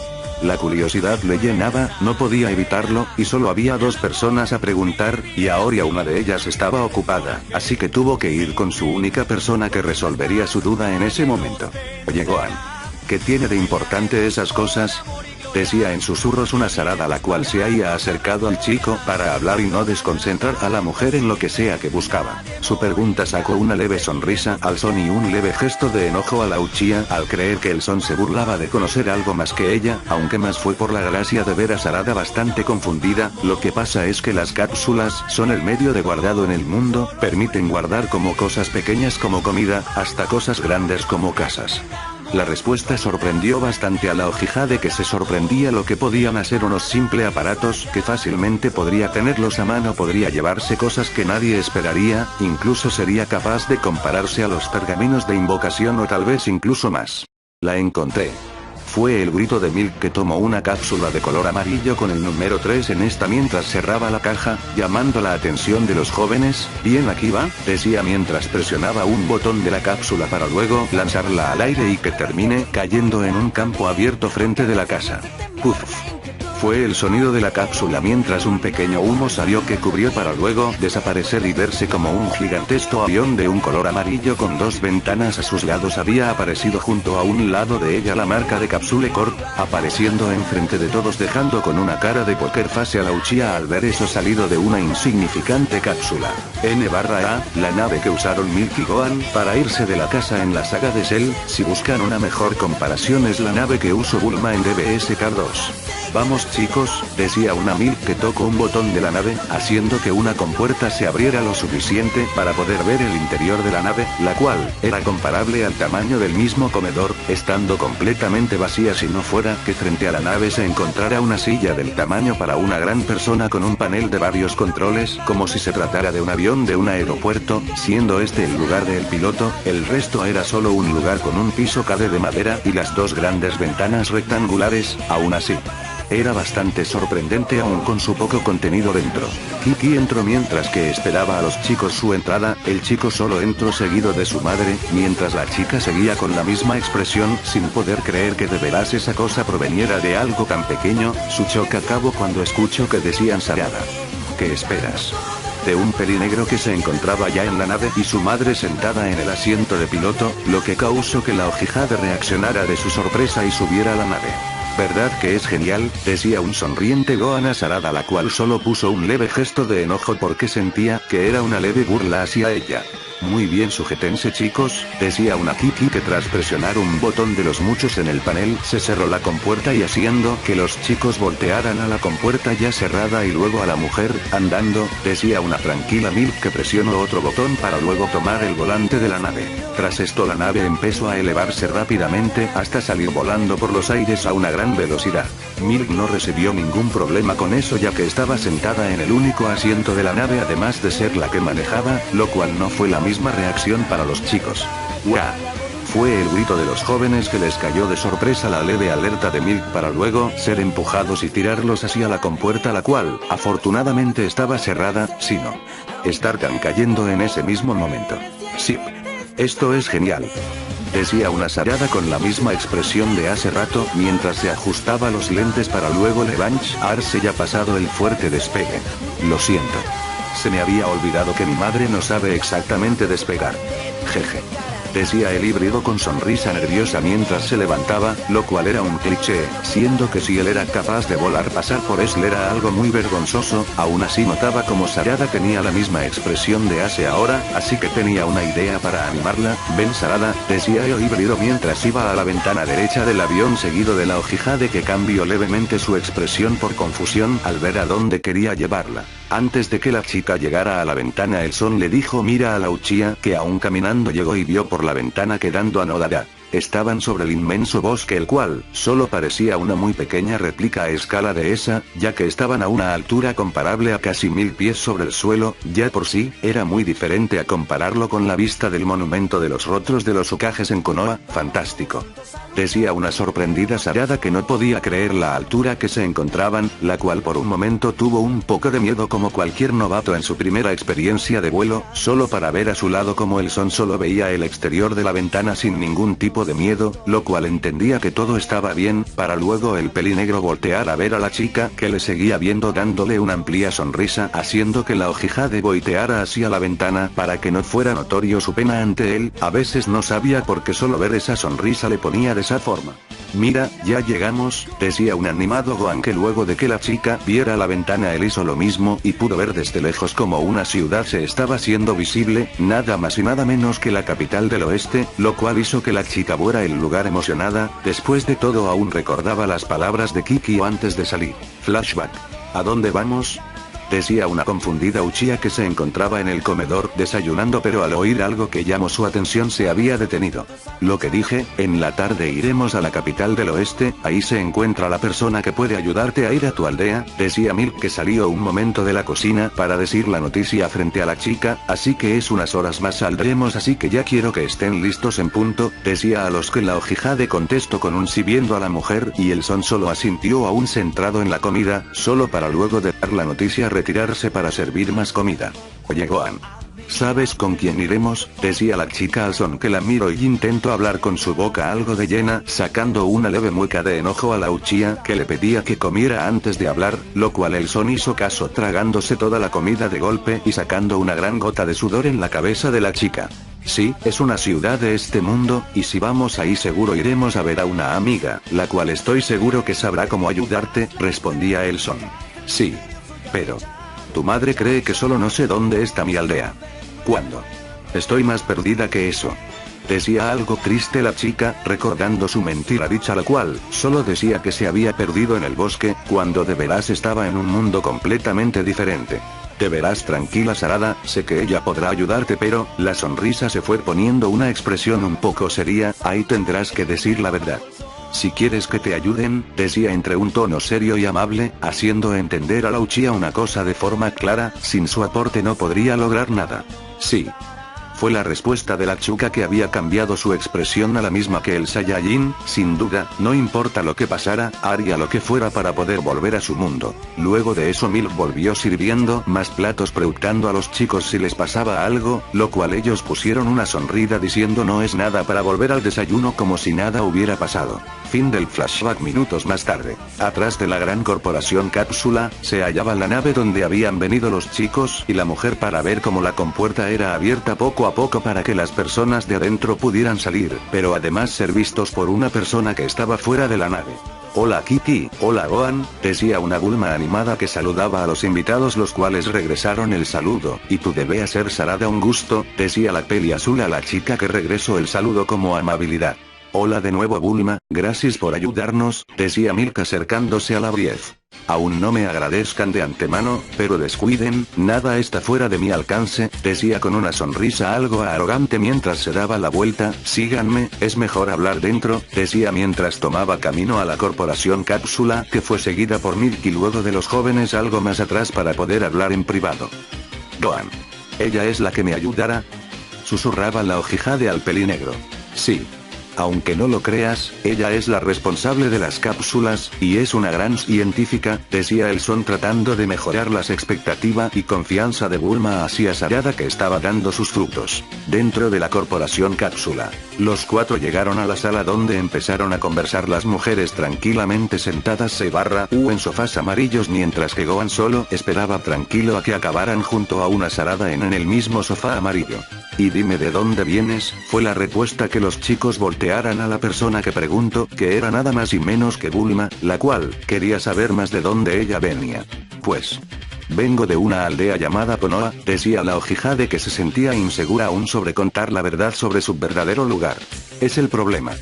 La curiosidad le llenaba, no podía evitarlo, y solo había 2 personas a preguntar, y ahora una de ellas estaba ocupada, así que tuvo que ir con su única persona que resolvería su duda en ese momento. Oye Gohan, ¿qué tiene de importante esas cosas? Decía en susurros una Sarada, la cual se había acercado al chico para hablar y no desconcentrar a la mujer en lo que sea que buscaba. Su pregunta sacó una leve sonrisa al Son y un leve gesto de enojo a la Uchiha al creer que el Son se burlaba de conocer algo más que ella, aunque más fue por la gracia de ver a Sarada bastante confundida. Lo que pasa es que las cápsulas son el medio de guardado en el mundo, permiten guardar como cosas pequeñas como comida, hasta cosas grandes como casas. La respuesta sorprendió bastante a la Ojihade, que se sorprendía lo que podían hacer unos simples aparatos que fácilmente podría tenerlos a mano, podría llevarse cosas que nadie esperaría, incluso sería capaz de compararse a los pergaminos de invocación o tal vez incluso más. La encontré. Fue el grito de Milk, que tomó una cápsula de color amarillo con el número 3 en esta mientras cerraba la caja, llamando la atención de los jóvenes. Bien, aquí va, decía mientras presionaba un botón de la cápsula para luego lanzarla al aire y que termine cayendo en un campo abierto frente de la casa. Puff. Fue el sonido de la cápsula mientras un pequeño humo salió que cubrió para luego desaparecer y verse como un gigantesco avión de un color amarillo con 2 ventanas a sus lados. Había aparecido junto a un lado de ella la marca de Capsule Corp, apareciendo enfrente de todos dejando con una cara de poker face a la Uchiha al ver eso salido de una insignificante cápsula. N/A, la nave que usaron Milk y Gohan para irse de la casa en la saga de Cell. Si buscan una mejor comparación, es la nave que usó Bulma en DBS Card 2. Vamos chicos, decía una Milk que tocó un botón de la nave, haciendo que una compuerta se abriera lo suficiente para poder ver el interior de la nave, la cual era comparable al tamaño del mismo comedor, estando completamente vacía si no fuera que frente a la nave se encontrara una silla del tamaño para una gran persona con un panel de varios controles, como si se tratara de un avión de un aeropuerto, siendo este el lugar del piloto. El resto era solo un lugar con un piso cade de madera y las 2 grandes ventanas rectangulares. Aún así, era bastante sorprendente aún con su poco contenido dentro. Kiki entró mientras que esperaba a los chicos su entrada. El chico solo entró seguido de su madre, mientras la chica seguía con la misma expresión, sin poder creer que de veras esa cosa proveniera de algo tan pequeño. Su choque acabó cuando escuchó que decían Sarada. ¿Qué esperas? De un pelinegro que se encontraba ya en la nave y su madre sentada en el asiento de piloto, lo que causó que la Uchiha reaccionara de su sorpresa y subiera a la nave. ¿Verdad que es genial?, decía un sonriente Gohan a Sarada, la cual solo puso un leve gesto de enojo porque sentía que era una leve burla hacia ella. Muy bien, sujétense chicos, decía una Kiki que tras presionar un botón de los muchos en el panel se cerró la compuerta y haciendo que los chicos voltearan a la compuerta ya cerrada y luego a la mujer andando, decía una tranquila Milk que presionó otro botón para luego tomar el volante de la nave. Tras esto la nave empezó a elevarse rápidamente hasta salir volando por los aires a una gran velocidad. Milk no recibió ningún problema con eso ya que estaba sentada en el único asiento de la nave, además de ser la que manejaba, lo cual no fue la misma reacción para los chicos. ¡Guau! Fue el grito de los jóvenes que les cayó de sorpresa la leve alerta de Milk para luego ser empujados y tirarlos hacia la compuerta, la cual, afortunadamente estaba cerrada, sino estarán cayendo en ese mismo momento. Sí. Esto es genial, decía una Sarada con la misma expresión de hace rato mientras se ajustaba los lentes para luego levantarse ya pasado el fuerte despegue. Lo siento. Se me había olvidado que mi madre no sabe exactamente despegar. Jeje. Decía el híbrido con sonrisa nerviosa mientras se levantaba, lo cual era un cliché, siendo que si él era capaz de volar pasar por él era algo muy vergonzoso. Aún así notaba como Sarada tenía la misma expresión de hace ahora, así que tenía una idea para animarla. Ven Sarada, decía el híbrido mientras iba a la ventana derecha del avión seguido de la Uchiha que cambió levemente su expresión por confusión al ver a dónde quería llevarla. Antes de que la chica llegara a la ventana, el Son le dijo mira a la Uchiha que aún caminando llegó y vio por la ventana quedando a Nodara. Estaban sobre el inmenso bosque, el cual solo parecía una muy pequeña réplica a escala de esa, ya que estaban a una altura comparable a casi 1000 pies sobre el suelo. Ya por sí, era muy diferente a compararlo con la vista del monumento de los rostros de los Hokages en Konoha. Fantástico, decía una sorprendida Sarada que no podía creer la altura que se encontraban, la cual por un momento tuvo un poco de miedo como cualquier novato en su primera experiencia de vuelo, solo para ver a su lado como el Son solo veía el exterior de la ventana sin ningún tipo de miedo, lo cual entendía que todo estaba bien, para luego el pelinegro voltear a ver a la chica que le seguía viendo dándole una amplia sonrisa, haciendo que la Uchiha volteara hacia la ventana para que no fuera notorio su pena ante él. A veces no sabía por qué solo ver esa sonrisa le ponía de esa forma. Mira, ya llegamos, decía un animado Gohan que luego de que la chica viera la ventana él hizo lo mismo y pudo ver desde lejos como una ciudad se estaba haciendo visible, nada más y nada menos que la capital del oeste, lo cual hizo que la chica fuera el lugar emocionada. Después de todo aún recordaba las palabras de Kiki antes de salir. Flashback. ¿A dónde vamos? decía una confundida Uchiha que se encontraba en el comedor desayunando, pero al oír algo que llamó su atención se había detenido. Lo que dije, en la tarde iremos a la capital del oeste, ahí se encuentra la persona que puede ayudarte a ir a tu aldea, decía Milk, que salió un momento de la cocina para decir la noticia frente a la chica, así que es unas horas más saldremos, así que ya quiero que estén listos en punto, decía a los que la Ojihade contestó con un sí viendo a la mujer y el son solo asintió aún centrado en la comida, solo para luego de dar la noticia retirarse para servir más comida. Oye Gohan, ¿sabes con quién iremos? Decía la chica al son que la miró y intentó hablar con su boca algo de llena, sacando una leve mueca de enojo a la Uchiha que le pedía que comiera antes de hablar, lo cual el son hizo caso tragándose toda la comida de golpe y sacando una gran gota de sudor en la cabeza de la chica. Sí, es una ciudad de este mundo, y si vamos ahí seguro iremos a ver a una amiga, la cual estoy seguro que sabrá cómo ayudarte, respondía el son. Sí. Pero tu madre cree que solo no sé dónde está mi aldea. ¿Cuándo? Estoy más perdida que eso. Decía algo triste la chica, recordando su mentira dicha, la cual solo decía que se había perdido en el bosque, cuando de veras estaba en un mundo completamente diferente. De veras tranquila Sarada, sé que ella podrá ayudarte, pero la sonrisa se fue poniendo una expresión un poco seria, ahí tendrás que decir la verdad. Si quieres que te ayuden, decía entre un tono serio y amable, haciendo entender a la Uchiha una cosa de forma clara, sin su aporte no podría lograr nada. Sí. Fue la respuesta de la chica que había cambiado su expresión a la misma que el Saiyajin, sin duda, no importa lo que pasara, haría lo que fuera para poder volver a su mundo. Luego de eso Milk volvió sirviendo más platos preguntando a los chicos si les pasaba algo, lo cual ellos pusieron una sonrisa diciendo no es nada para volver al desayuno como si nada hubiera pasado. Fin del flashback. Minutos más tarde, atrás de la gran corporación Cápsula, se hallaba la nave donde habían venido los chicos y la mujer para ver cómo la compuerta era abierta poco a poco para que las personas de adentro pudieran salir, pero además ser vistos por una persona que estaba fuera de la nave. Hola Kitty, hola Gohan, decía una Bulma animada que saludaba a los invitados, los cuales regresaron el saludo, y tú debes ser Sarada, un gusto, decía la peli azul a la chica que regresó el saludo como amabilidad. Hola de nuevo Bulma, gracias por ayudarnos, decía Milk acercándose a la Brief. Aún no me agradezcan de antemano, pero descuiden, nada está fuera de mi alcance, decía con una sonrisa algo arrogante mientras se daba la vuelta, síganme, es mejor hablar dentro, decía mientras tomaba camino a la corporación Cápsula, que fue seguida por Milk y luego de los jóvenes algo más atrás para poder hablar en privado. Gohan. ¿Ella es la que me ayudará? Susurraba la Ojihade al pelinegro. Sí. Aunque no lo creas, ella es la responsable de las cápsulas, y es una gran científica, decía el son tratando de mejorar las expectativas y confianza de Bulma hacia Sarada que estaba dando sus frutos. Dentro de la corporación Cápsula, los cuatro llegaron a la sala donde empezaron a conversar las mujeres tranquilamente sentadas en sofás amarillos mientras que Gohan solo esperaba tranquilo a que acabaran junto a una Sarada en el mismo sofá amarillo. Y dime de dónde vienes, fue la respuesta que los chicos voltearan a la persona que preguntó, que era nada más y menos que Bulma, la cual quería saber más de dónde ella venía. Pues vengo de una aldea llamada Konoha, decía la Ojihade que se sentía insegura aún sobre contar la verdad sobre su verdadero lugar. Es el problema.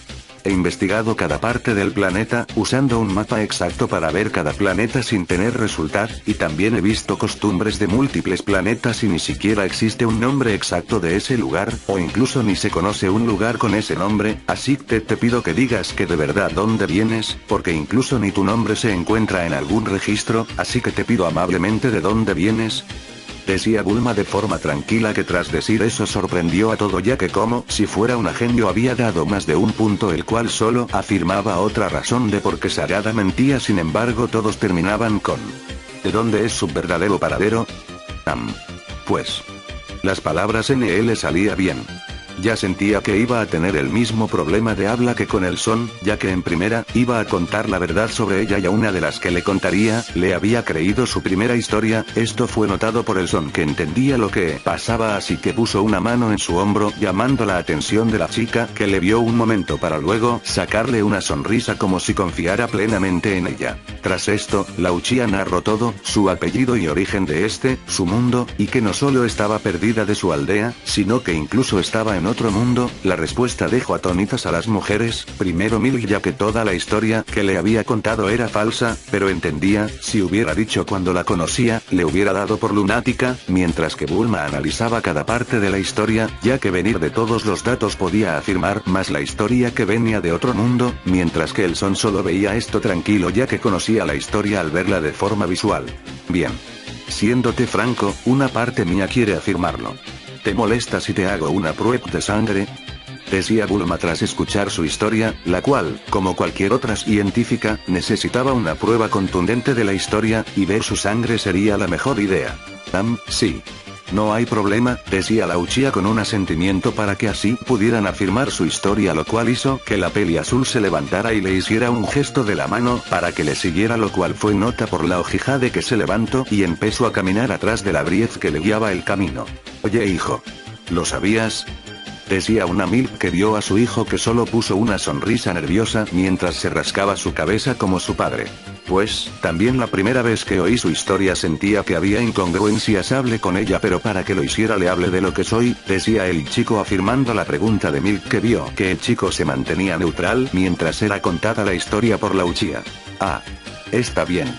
He investigado cada parte del planeta, usando un mapa exacto para ver cada planeta sin tener resultado, y también he visto costumbres de múltiples planetas y ni siquiera existe un nombre exacto de ese lugar, o incluso ni se conoce un lugar con ese nombre, así que te pido que digas que de verdad dónde vienes, porque incluso ni tu nombre se encuentra en algún registro, así que te pido amablemente de dónde vienes. Decía Bulma de forma tranquila que tras decir eso sorprendió a todo ya que como si fuera un genio había dado más de un punto el cual solo afirmaba otra razón de por qué Sarada mentía, sin embargo todos terminaban con ¿de dónde es su verdadero paradero? Pues las palabras NL salía bien. Ya sentía que iba a tener el mismo problema de habla que con el son, ya que en primera, iba a contar la verdad sobre ella y a una de las que le contaría, le había creído su primera historia, esto fue notado por el son que entendía lo que pasaba así que puso una mano en su hombro llamando la atención de la chica que le vio un momento para luego sacarle una sonrisa como si confiara plenamente en ella. Tras esto, la Uchiha narró todo, su apellido y origen de este, su mundo, y que no solo estaba perdida de su aldea, sino que incluso estaba en otro mundo. La respuesta dejó atónitas a las mujeres, primero Milk, ya que toda la historia que le había contado era falsa, pero entendía, si hubiera dicho cuando la conocía, le hubiera dado por lunática, mientras que Bulma analizaba cada parte de la historia, ya que venir de todos los datos podía afirmar más la historia que venía de otro mundo, mientras que el Son solo veía esto tranquilo ya que conocía la historia al verla de forma visual. Bien. Siéndote franco, una parte mía quiere afirmarlo. ¿Te molesta si te hago una prueba de sangre? Decía Bulma tras escuchar su historia, la cual, como cualquier otra científica, necesitaba una prueba contundente de la historia, y ver su sangre sería la mejor idea. Sí. No hay problema, decía la Uchiha con un asentimiento para que así pudieran afirmar su historia, lo cual hizo que la peli azul se levantara y le hiciera un gesto de la mano para que le siguiera, lo cual fue nota por la Hokage que se levantó y empezó a caminar atrás de la Brief que le guiaba el camino. Oye hijo. ¿Lo sabías? Decía una Milk que vio a su hijo que solo puso una sonrisa nerviosa mientras se rascaba su cabeza como su padre. Pues, también la primera vez que oí su historia sentía que había incongruencias. Hablé con ella, pero para que lo hiciera le hablé de lo que soy, decía el chico afirmando la pregunta de Milk, que vio que el chico se mantenía neutral mientras era contada la historia por la Uchiha. Ah. Está bien.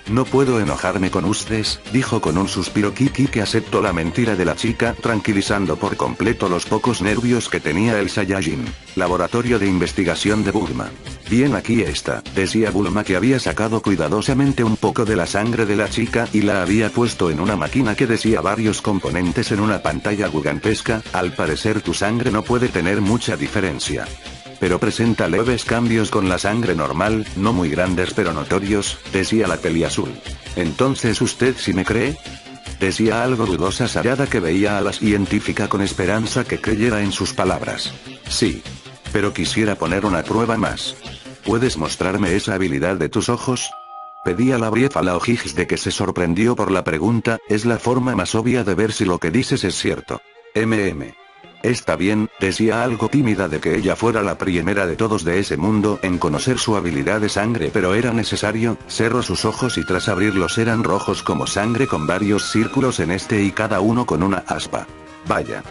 No puedo enojarme con ustedes, dijo con un suspiro Kiki, que aceptó la mentira de la chica, tranquilizando por completo los pocos nervios que tenía el Saiyajin. Laboratorio de investigación de Bulma. Bien, aquí está, decía Bulma, que había sacado cuidadosamente un poco de la sangre de la chica y la había puesto en una máquina que decía varios componentes en una pantalla gigantesca. Al parecer tu sangre no puede tener mucha diferencia, pero presenta leves cambios con la sangre normal, no muy grandes pero notorios, decía la peli azul. Entonces usted sí me cree, decía algo dudosa Sarada, que veía a la científica con esperanza que creyera en sus palabras. Sí. Pero quisiera poner una prueba más. ¿Puedes mostrarme esa habilidad de tus ojos? Pedía la Brief a la Hokage, de que se sorprendió por la pregunta. Es la forma más obvia de ver si lo que dices es cierto. Está bien, decía algo tímida de que ella fuera la primera de todos de ese mundo en conocer su habilidad de sangre, pero era necesario. Cerró sus ojos y tras abrirlos eran rojos como sangre, con varios círculos en este y cada uno con una aspa. Vaya.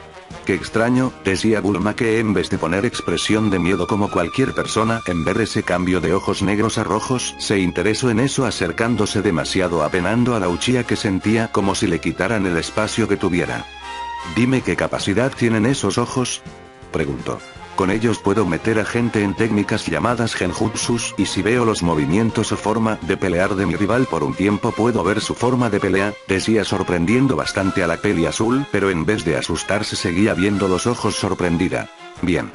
Qué extraño, decía Bulma, que en vez de poner expresión de miedo como cualquier persona, en ver ese cambio de ojos negros a rojos, se interesó en eso, acercándose demasiado, apenando a la Uchiha, que sentía como si le quitaran el espacio que tuviera. Dime qué capacidad tienen esos ojos, preguntó. Con ellos puedo meter a gente en técnicas llamadas genjutsus, y si veo los movimientos o forma de pelear de mi rival por un tiempo puedo ver su forma de pelea, decía, sorprendiendo bastante a la peli azul, pero en vez de asustarse seguía viendo los ojos sorprendida. Bien.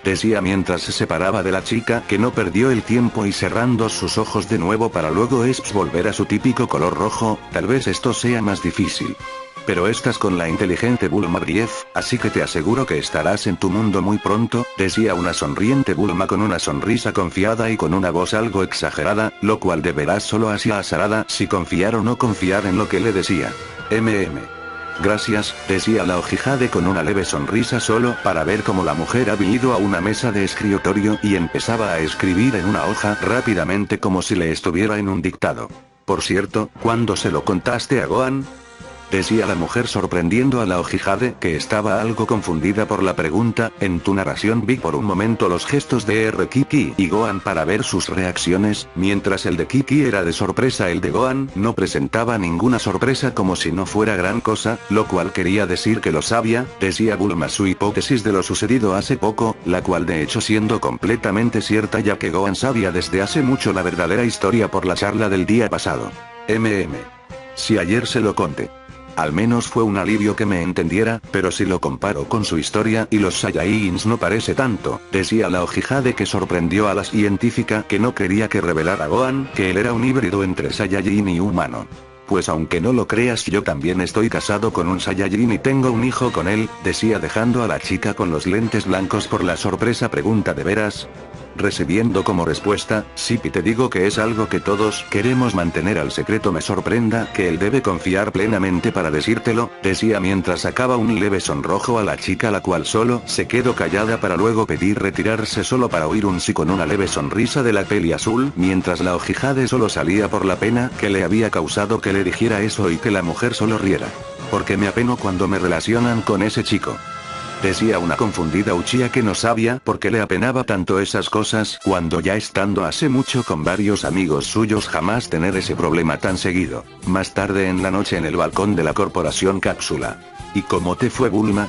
Decía mientras se separaba de la chica, que no perdió el tiempo y cerrando sus ojos de nuevo para luego volver a su típico color rojo. Tal vez esto sea más difícil. Pero estás con la inteligente Bulma Brief, así que te aseguro que estarás en tu mundo muy pronto, decía una sonriente Bulma con una sonrisa confiada y con una voz algo exagerada, lo cual deberás solo hacia a Sarada si confiar o no confiar en lo que le decía. Gracias, decía la Hokage con una leve sonrisa, solo para ver cómo la mujer había ido a una mesa de escritorio y empezaba a escribir en una hoja rápidamente como si le estuviera en un dictado. Por cierto, ¿cuándo se lo contaste a Gohan?, decía la mujer sorprendiendo a la Hokage, que estaba algo confundida por la pregunta. En tu narración vi por un momento los gestos de Kiki y Gohan para ver sus reacciones, mientras el de Kiki era de sorpresa, el de Gohan no presentaba ninguna sorpresa, como si no fuera gran cosa, lo cual quería decir que lo sabía, decía Bulma su hipótesis de lo sucedido hace poco, la cual de hecho siendo completamente cierta, ya que Gohan sabía desde hace mucho la verdadera historia por la charla del día pasado. Si ayer se lo conté. Al menos fue un alivio que me entendiera, pero si lo comparo con su historia y los Saiyajins no parece tanto, decía la Hokage, que sorprendió a la científica, que no quería que revelara a Gohan que él era un híbrido entre Saiyajin y humano. Pues aunque no lo creas, yo también estoy casado con un Saiyajin y tengo un hijo con él, decía dejando a la chica con los lentes blancos por la sorpresa pregunta. ¿De veras? recibiendo como respuesta, sí, te digo que es algo que todos queremos mantener al secreto. Me sorprenda que él debe confiar plenamente para decírtelo, decía mientras sacaba un leve sonrojo a la chica, la cual solo se quedó callada para luego pedir retirarse solo para oír un sí con una leve sonrisa de la peli azul, mientras la Ojihade solo salía por la pena que le había causado que le dijera eso y que la mujer solo riera. Porque me apeno cuando me relacionan con ese chico. Decía una confundida Uchiha que no sabía por qué le apenaba tanto esas cosas cuando ya estando hace mucho con varios amigos suyos jamás tener ese problema tan seguido. Más tarde en la noche en el balcón de la corporación Cápsula. ¿Y cómo te fue, Bulma?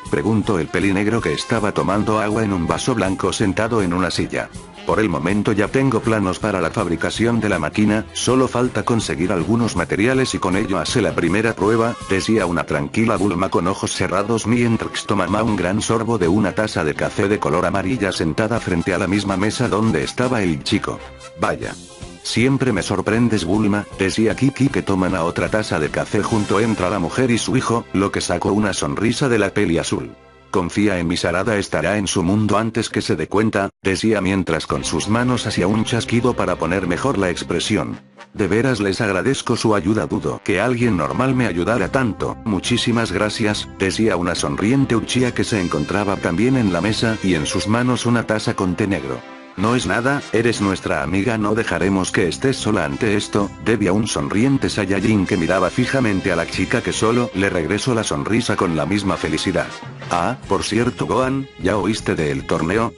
Preguntó el pelinegro que estaba tomando agua en un vaso blanco sentado en una silla. Por el momento ya tengo planos para la fabricación de la máquina, solo falta conseguir algunos materiales y con ello hace la primera prueba, decía una tranquila Bulma con ojos cerrados mientras tomaba un gran sorbo de una taza de café de color amarilla sentada frente a la misma mesa donde estaba el chico. Vaya. Siempre me sorprendes, Bulma, decía Kiki que toman a otra taza de café junto. Entra la mujer y su hijo, lo que sacó una sonrisa de la peli azul. Confía en mi Sarada, estará en su mundo antes que se dé cuenta, decía mientras con sus manos hacía un chasquido para poner mejor la expresión. De veras les agradezco su ayuda, dudo que alguien normal me ayudara tanto. Muchísimas gracias, decía una sonriente Uchiha que se encontraba también en la mesa y en sus manos una taza con té negro. No es nada, eres nuestra amiga, no dejaremos que estés sola ante esto, debía un sonriente Saiyajin que miraba fijamente a la chica que solo le regresó la sonrisa con la misma felicidad. Ah, por cierto Gohan, ¿ya oíste del torneo?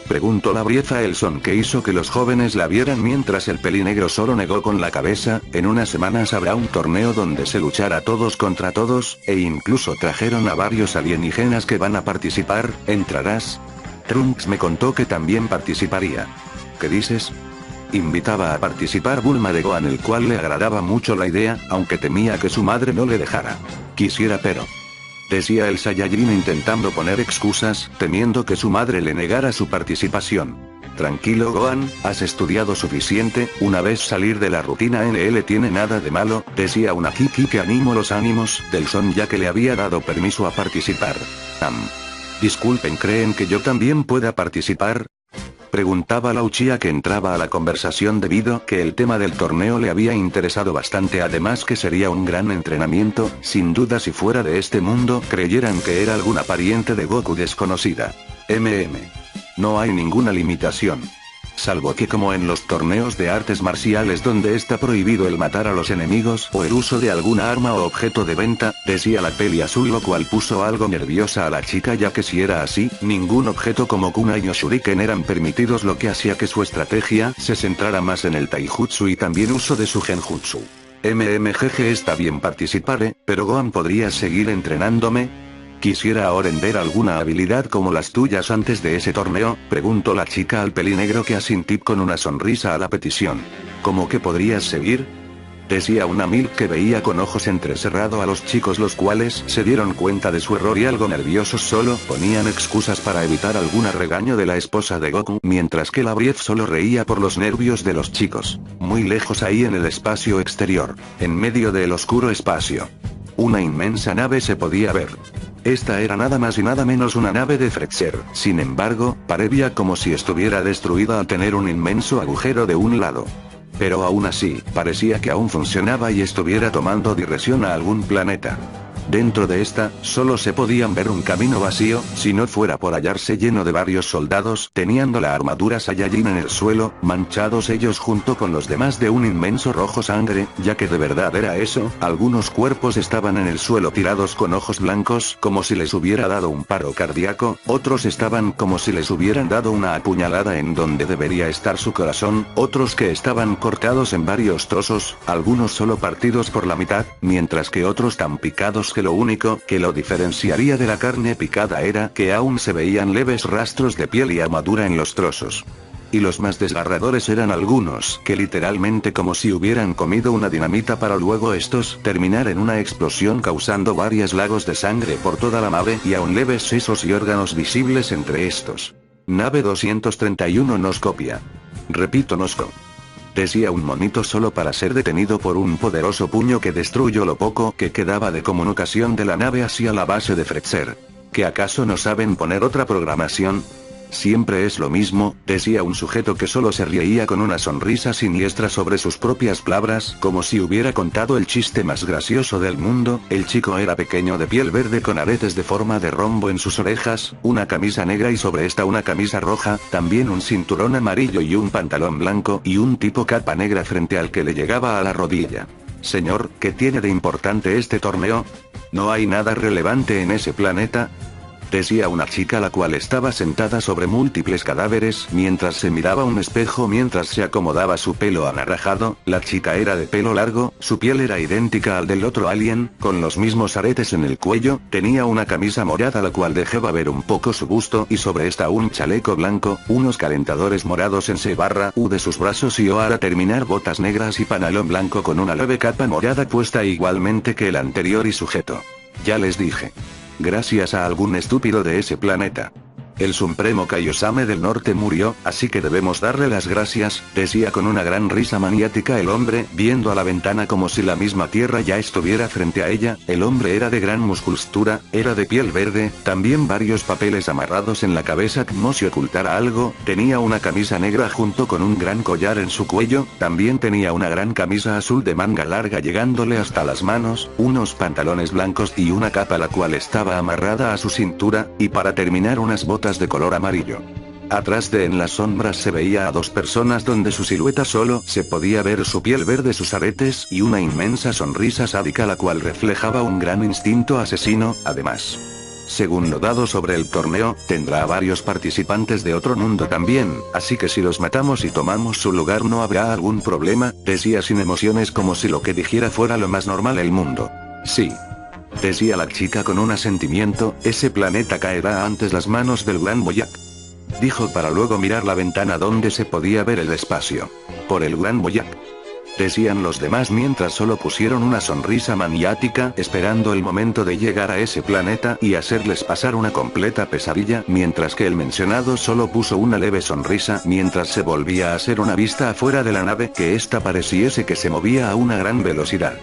Preguntó la brieza el son que hizo que los jóvenes la vieran mientras el pelinegro solo negó con la cabeza. En unas semanas habrá un torneo donde se luchará todos contra todos, e incluso trajeron a varios alienígenas que van a participar, ¿entrarás? Trunks me contó que también participaría. ¿Qué dices? Invitaba a participar Bulma de Gohan, el cual le agradaba mucho la idea, aunque temía que su madre no le dejara. Quisiera pero... decía el Saiyajin intentando poner excusas, temiendo que su madre le negara su participación. Tranquilo Gohan, has estudiado suficiente, una vez salir de la rutina NL tiene nada de malo, decía una Kiki que animó los ánimos del son ya que le había dado permiso a participar. Disculpen, ¿creen que yo también pueda participar? Preguntaba la Uchiha que entraba a la conversación debido que el tema del torneo le había interesado bastante, además que sería un gran entrenamiento, sin duda si fuera de este mundo creyeran que era alguna pariente de Goku desconocida. No hay ninguna limitación. Salvo que como en los torneos de artes marciales donde está prohibido el matar a los enemigos o el uso de alguna arma o objeto de venta, decía la peli azul, lo cual puso algo nerviosa a la chica ya que si era así, ningún objeto como kunai o shuriken eran permitidos, lo que hacía que su estrategia se centrara más en el taijutsu y también uso de su genjutsu. Jeje, está bien participaré, pero Gohan, ¿podrías seguir entrenándome? Quisiera ahora ver alguna habilidad como las tuyas antes de ese torneo, preguntó la chica al pelinegro que asintió con una sonrisa a la petición. ¿Cómo que podrías seguir? Decía una Milk que veía con ojos entrecerrado a los chicos, los cuales se dieron cuenta de su error y algo nerviosos solo ponían excusas para evitar algún regaño de la esposa de Goku, mientras que la Brief solo reía por los nervios de los chicos. Muy lejos ahí en el espacio exterior, en medio del oscuro espacio, una inmensa nave se podía ver. Esta era nada más y nada menos una nave de Fletcher, sin embargo, parecía como si estuviera destruida al tener un inmenso agujero de un lado. Pero aún así, parecía que aún funcionaba y estuviera tomando dirección a algún planeta. Dentro de esta, solo se podían ver un camino vacío, si no fuera por hallarse lleno de varios soldados teniendo la armadura Saiyajin en el suelo, manchados ellos junto con los demás de un inmenso rojo sangre, ya que de verdad era eso. Algunos cuerpos estaban en el suelo tirados con ojos blancos como si les hubiera dado un paro cardíaco, otros estaban como si les hubieran dado una apuñalada en donde debería estar su corazón, otros que estaban cortados en varios trozos, algunos solo partidos por la mitad, mientras que otros tan picados que lo único que lo diferenciaría de la carne picada era que aún se veían leves rastros de piel y armadura en los trozos. Y los más desgarradores eran algunos que literalmente como si hubieran comido una dinamita para luego estos terminar en una explosión causando varios lagos de sangre por toda la nave y aún leves sesos y órganos visibles entre estos. Nave 231 nos copia. Repito, Nosco. Decía un monito solo para ser detenido por un poderoso puño que destruyó lo poco que quedaba de comunicación de la nave hacia la base de Fletcher. ¿Que acaso no saben poner otra programación? Siempre es lo mismo, decía un sujeto que solo se reía con una sonrisa siniestra sobre sus propias palabras, como si hubiera contado el chiste más gracioso del mundo. El chico era pequeño, de piel verde con aretes de forma de rombo en sus orejas, una camisa negra y sobre esta una camisa roja, también un cinturón amarillo y un pantalón blanco y un tipo capa negra frente al que le llegaba a la rodilla. Señor, ¿qué tiene de importante este torneo? ¿No hay nada relevante en ese planeta?, decía una chica la cual estaba sentada sobre múltiples cadáveres mientras se miraba un espejo mientras se acomodaba su pelo anaranjado. La chica era de pelo largo, su piel era idéntica al del otro alien, con los mismos aretes en el cuello, tenía una camisa morada la cual dejaba ver un poco su busto y sobre esta un chaleco blanco, unos calentadores morados en C/U de sus brazos y para terminar botas negras y pantalón blanco con una leve capa morada puesta igualmente que el anterior y sujeto. Ya les dije. Gracias a algún estúpido de ese planeta. El Supremo Kaiosame del Norte murió, así que debemos darle las gracias, decía con una gran risa maniática el hombre, viendo a la ventana como si la misma tierra ya estuviera frente a ella. El hombre era de gran musculatura, era de piel verde, también varios papeles amarrados en la cabeza como si ocultara algo, tenía una camisa negra junto con un gran collar en su cuello, también tenía una gran camisa azul de manga larga llegándole hasta las manos, unos pantalones blancos y una capa la cual estaba amarrada a su cintura, y para terminar unas botas de color amarillo. Atrás de en las sombras se veía a dos personas donde su silueta solo se podía ver su piel verde, sus aretes y una inmensa sonrisa sádica la cual reflejaba un gran instinto asesino. Además, según lo dado sobre el torneo, tendrá varios participantes de otro mundo también, así que si los matamos y tomamos su lugar no habrá algún problema, decía sin emociones como si lo que dijera fuera lo más normal del mundo. Sí. Decía la chica con un asentimiento, ese planeta caerá antes las manos del Gran Boyac. Dijo para luego mirar la ventana donde se podía ver el espacio. Por el Gran Boyac. Decían los demás mientras solo pusieron una sonrisa maniática esperando el momento de llegar a ese planeta y hacerles pasar una completa pesadilla, mientras que el mencionado solo puso una leve sonrisa mientras se volvía a hacer una vista afuera de la nave que ésta pareciese que se movía a una gran velocidad.